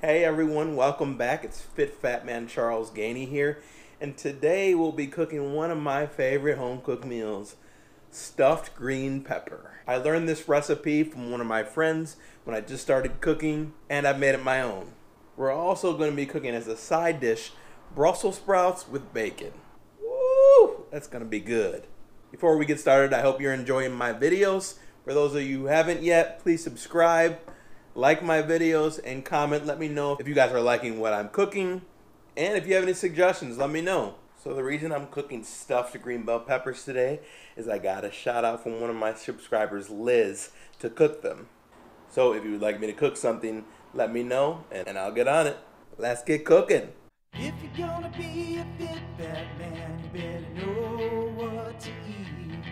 Hey everyone, welcome back. It's Fit Fat Man Charles Gainey here, and today we'll be cooking one of my favorite home cooked meals, stuffed green pepper. I learned this recipe from one of my friends when I just started cooking, and I've made it my own. We're also going to be cooking as a side dish, Brussels sprouts with bacon. Woo! That's going to be good. Before we get started, I hope you're enjoying my videos. For those of you who haven't yet, please subscribe, like my videos, and comment. Let me know if you guys are liking what I'm cooking. And if you have any suggestions, let me know. So the reason I'm cooking stuffed green bell peppers today is I got a shout out from one of my subscribers, Liz, to cook them. So if you would like me to cook something, let me know and I'll get on it. Let's get cooking. If you're gonna be a fit fat man, you better know what to eat.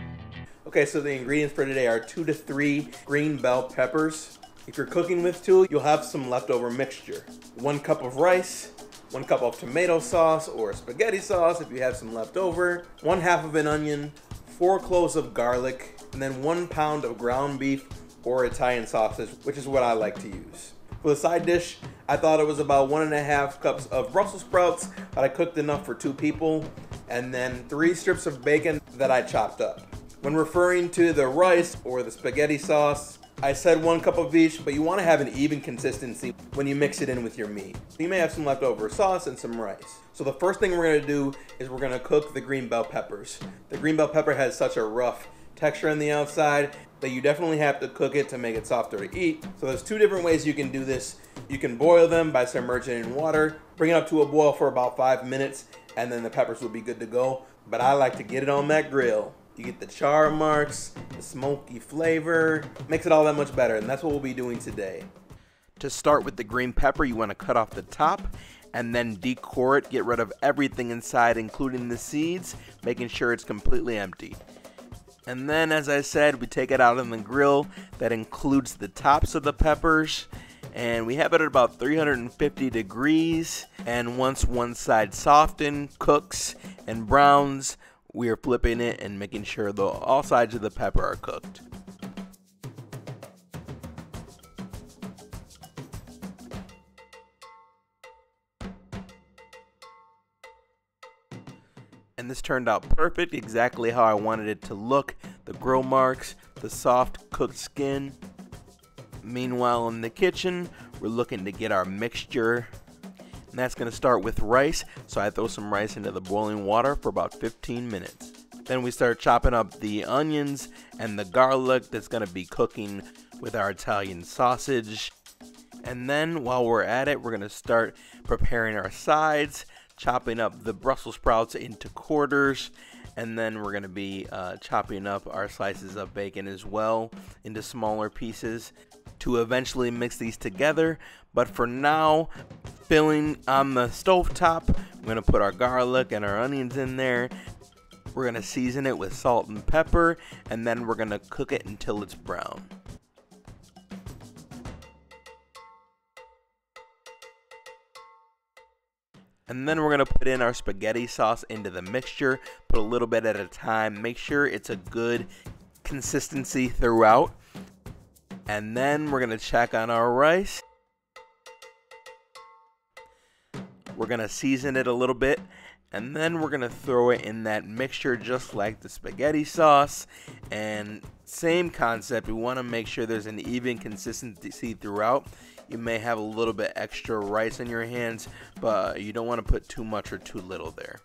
Okay, so the ingredients for today are 2 to 3 green bell peppers. If you're cooking with 2, you'll have some leftover mixture. 1 cup of rice, 1 cup of tomato sauce or spaghetti sauce if you have some left over, 1/2 of an onion, 4 cloves of garlic, and then 1 pound of ground beef or Italian sausage, which is what I like to use. For the side dish, I thought it was about 1.5 cups of Brussels sprouts, but I cooked enough for 2 people, and then 3 strips of bacon that I chopped up. When referring to the rice or the spaghetti sauce, I said 1 cup of each, but you want to have an even consistency when you mix it in with your meat. You may have some leftover sauce and some rice. So the first thing we're going to do is we're going to cook the green bell peppers. The green bell pepper has such a rough texture on the outside that you definitely have to cook it to make it softer to eat. So there's 2 different ways you can do this. You can boil them by submerging it in water, bring it up to a boil for about 5 minutes, and then the peppers will be good to go. But I like to get it on that grill. You get the char marks, the smoky flavor, makes it all that much better, and that's what we'll be doing today. To start with the green pepper, you want to cut off the top and then decore it, get rid of everything inside, including the seeds, making sure it's completely empty. And then, as I said, we take it out on the grill. That includes the tops of the peppers, and we have it at about 350 degrees, and once one side softens, cooks, and browns, we are flipping it and making sure all sides of the pepper are cooked. And this turned out perfect, exactly how I wanted it to look. The grill marks, the soft cooked skin. Meanwhile, in the kitchen, we're looking to get our mixture. And that's going to start with rice, so I throw some rice into the boiling water for about 15 minutes. Then we start chopping up the onions and the garlic that's going to be cooking with our Italian sausage. And then while we're at it, we're going to start preparing our sides, chopping up the Brussels sprouts into quarters, and then we're going to be chopping up our slices of bacon as well into smaller pieces to eventually mix these together. But for now, filling on the stovetop, we're going to put our garlic and our onions in there. We're going to season it with salt and pepper, and then we're going to cook it until it's brown. And then we're going to put in our spaghetti sauce into the mixture, put a little bit at a time, make sure it's a good consistency throughout. And then we're going to check on our rice. We're going to season it a little bit, and then we're going to throw it in that mixture just like the spaghetti sauce. And same concept, we want to make sure there's an even consistency throughout. You may have a little bit extra rice in your hands, but you don't want to put too much or too little there.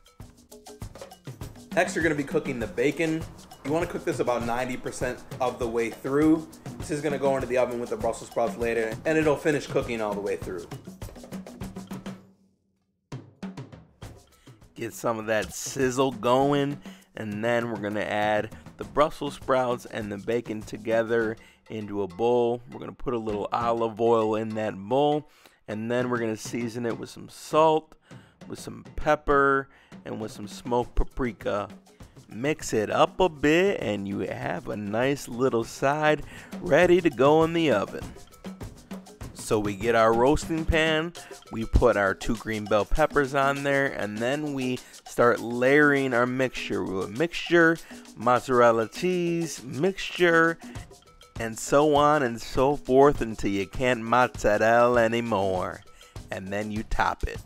Next, you're going to be cooking the bacon. You want to cook this about 90% of the way through. This is going to go into the oven with the Brussels sprouts later, and it'll finish cooking all the way through. Get some of that sizzle going, and then we're going to add the Brussels sprouts and the bacon together into a bowl. We're going to put a little olive oil in that bowl, and then we're going to season it with some salt, with some pepper, and with some smoked paprika. Mix it up a bit, and you have a nice little side ready to go in the oven. So we get our roasting pan, we put our 2 green bell peppers on there, and then we start layering our mixture. With mixture, mozzarella cheese, mixture, and so on and so forth until you can't mozzarella anymore. and then you top it.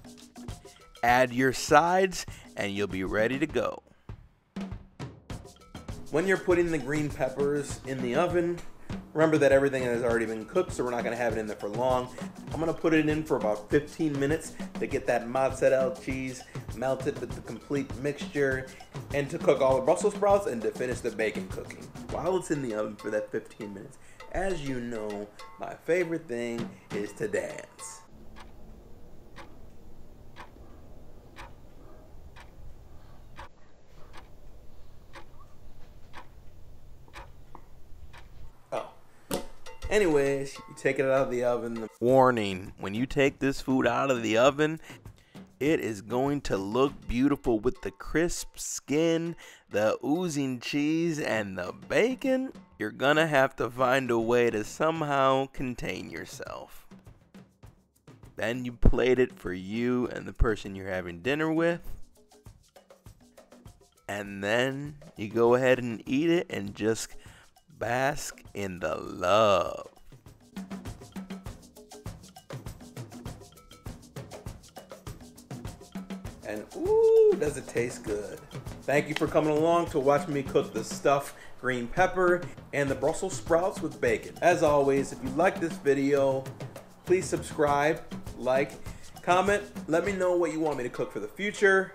Add your sides and you'll be ready to go. When you're putting the green peppers in the oven, remember that everything has already been cooked, so we're not going to have it in there for long. I'm going to put it in for about 15 minutes to get that mozzarella cheese melted with the complete mixture, and to cook all the Brussels sprouts and to finish the bacon cooking. While it's in the oven for that 15 minutes, as you know, my favorite thing is to dance. Anyways, you take it out of the oven. Warning, when you take this food out of the oven, it is going to look beautiful with the crisp skin, the oozing cheese, and the bacon. You're gonna have to find a way to somehow contain yourself. Then you plate it for you and the person you're having dinner with. And then you go ahead and eat it and just bask in the love. And ooh, does it taste good. Thank you for coming along to watch me cook the stuffed green pepper and the Brussels sprouts with bacon. As always, if you like this video, please subscribe, like, comment, let me know what you want me to cook for the future.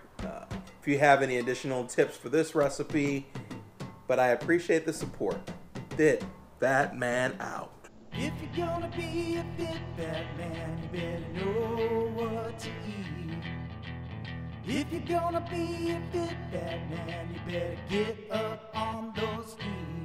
If you have any additional tips for this recipe, but I appreciate the support. Fit Fat Man out. If you're gonna be a fit fat man, you better know what to eat. If you're gonna be a fit fat man, you better get up on those feet.